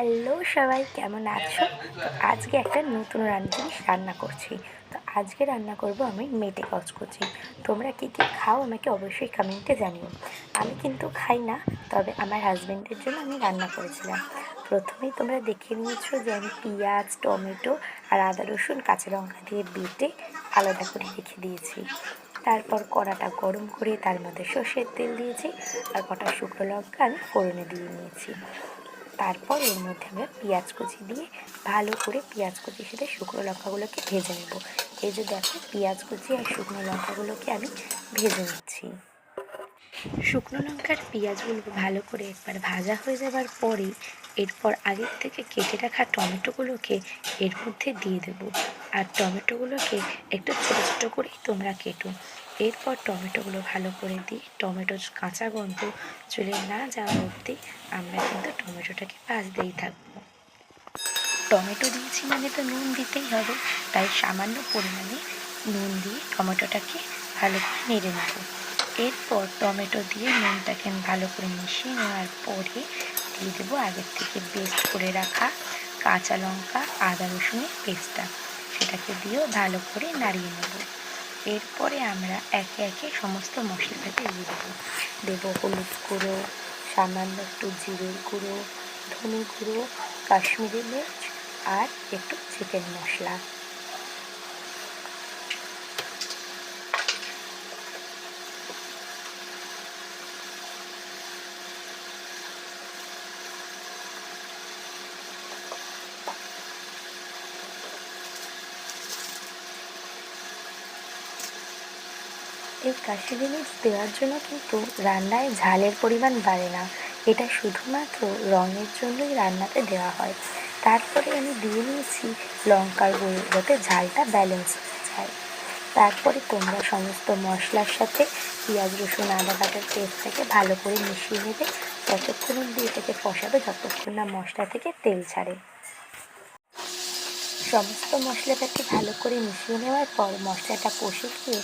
Hello সবাই, কেমন আছো? তো আজকে একটা নতুন জিনিস রান্না করছি। তো আজকে রান্না করব আমি মেটে কচকচি। তোমরা কী কী খাও আমাকে অবশ্যই কমেন্টে জানিও। আমি কিন্তু খাই না, তবে আমার হাজব্যান্ডের জন্য আমি রান্না করেছিলাম। প্রথমেই তোমরা দেখে নিয়েছো যে আমি পেঁয়াজ, টমেটো আর আদা রসুন কাঁচা লঙ্কা দিয়ে বেটে আলাদা করে রেখে দিয়েছি। তারপর কড়াটা গরম করে তার মধ্যে সর্ষের তেল দিয়েছি আর কটা শুকনো লঙ্কা আমি ফোড়নে দিয়ে নিয়েছি। তারপর এর মধ্যে আমরা পেঁয়াজ কুচি দিয়ে ভালো করে পেঁয়াজ কুচির সাথে শুকনো লঙ্কাগুলোকে ভেজে নেব। এই যে দেখো, পেঁয়াজ কুচি আর শুকনো লঙ্কাগুলোকে আমি ভেজে নিচ্ছি। শুকনো লঙ্কার পেঁয়াজগুলো ভালো করে একবার ভাজা হয়ে যাবার পরে এরপর আগের থেকে কেটে রাখা টমেটোগুলোকে এর মধ্যে দিয়ে দেবো। আর টমেটোগুলোকে একটু ছোটো ছোটো করেই তোমরা কেটো। এরপর টমেটোগুলো ভালো করে দিই, টমেটোর কাঁচা গন্ধ চলে না যাওয়া অবধি আমরা কিন্তু টমেটোটাকে ভাজতেই থাকবো। টমেটো দিয়েছি মানে তো নুন দিতেই হবে, তাই সামান্য পরিমাণে নুন দিয়ে টমেটোটাকে ভালো করে নেড়ে নেব। এরপর টমেটো দিয়ে নুনটাকে ভালো করে মিশিয়ে নেওয়ার পরে দিয়ে দেবো আগের থেকে পেস্ট করে রাখা কাঁচা লঙ্কা আদা রসুনের পেস্টটা, সেটাকে দিয়েও ভালো করে নাড়িয়ে নেব। এরপরে আমরা একে একে সমস্ত মশলাটাকে দিয়ে দেবো হলুদ গুঁড়ো, সামান্য একটু জিরের গুঁড়ো, ধনে গুঁড়ো, কাশ্মীরি মির্চ আর একটু চিকেন মশলা। এই কাশ্মীরি মির্চ দেওয়ার জন্য কিন্তু রান্নায় ঝালের পরিমাণ বাড়ে না, এটা শুধুমাত্র রঙের জন্যই রান্নাতে দেওয়া হয়। তারপরে আমি দিয়ে নিয়েছি লঙ্কার গুঁড়ো, যাতে ঝালটা ব্যালেন্স হয়ে যায়। তারপরে তোমরা সমস্ত মশলার সাথে পেঁয়াজ রসুন আদা বাটার পেস্টটাকে ভালো করে মিশিয়ে নেবে, ততক্ষণ অবধি এটাকে কষাবে যতক্ষণ না মশলা থেকে তেল ছাড়ে। সমস্ত মশলাটাকে ভালো করে মিশিয়ে নেওয়ার পর মশলাটা কষে গিয়ে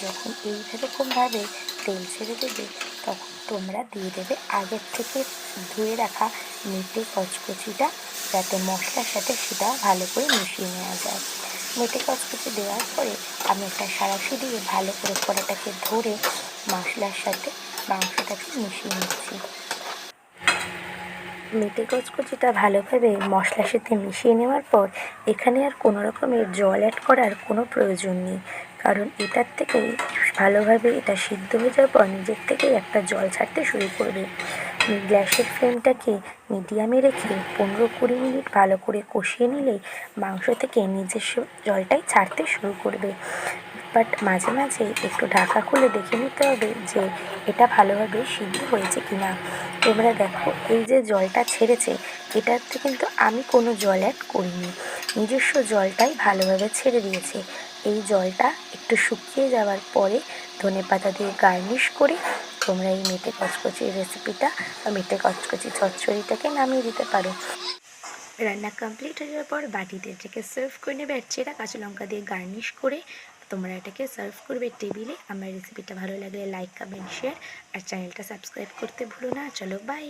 যখন এইরকমভাবে তেল ছেড়ে দেবে, তখন তোমরা দিয়ে দেবে আগের থেকে ধুয়ে রাখা মেটে কচকচিটা, যাতে মশলার সাথে সেটাও ভালো করে মিশিয়ে নেওয়া যায়। মেটে কচকচি দেওয়ার পরে আমি একটা সাঁড়াশি দিয়ে ভালো করে কড়াটাকে ধরে মশলার সাথে মাংসটাকে মিশিয়ে নিচ্ছি। মেটে কচকচিটা ভালোভাবে মশলার সাথে মিশিয়ে নেওয়ার পর এখানে আর কোনো রকমের জল অ্যাড করার কোনো প্রয়োজন নেই, কারণ এটার থেকেই ভালোভাবে এটা সিদ্ধ হয়ে যাওয়ার পর নিজের থেকেই একটা জল ছাড়তে শুরু করবে। গ্যাসের ফ্লেমটাকে মিডিয়ামে রেখে 15-20 মিনিট ভালো করে কষিয়ে নিলেই মাংস থেকে নিজস্ব জলটাই ছাড়তে শুরু করবে। বাট মাঝে মাঝে একটু ঢাকা খুলে দেখে নিতে হবে যে এটা ভালোভাবে সিদ্ধ হয়েছে কি না। তোমরা দেখো, এই যে জলটা ছেড়েছে, এটাতে কিন্তু আমি কোনো জল অ্যাড করিনি, নিজস্ব জলটাই ভালোভাবে ছেড়ে দিয়েছে। এই জলটা একটু শুকিয়ে যাওয়ার পরে ধনেপাতা দিয়ে গার্নিশ করে তোমরা এই মেটে কচকচির রেসিপিটা বা মেটে কচকচি চচ্চড়িটাকে নামিয়ে দিতে পারো। রান্না কমপ্লিট হয়ে যাওয়ার পর বাটিতে এটাকে সার্ভ করে নেবে আর চেরা কাঁচা লঙ্কা দিয়ে গার্নিশ করে তোমরা এটাকে সার্ভ করবে টেবিলে। আমার রেসিপিটা ভালো লাগলে লাইক কমেন্ট শেয়ার আর চ্যানেলটা সাবস্ক্রাইব করতে ভুলো না। চলো বাই।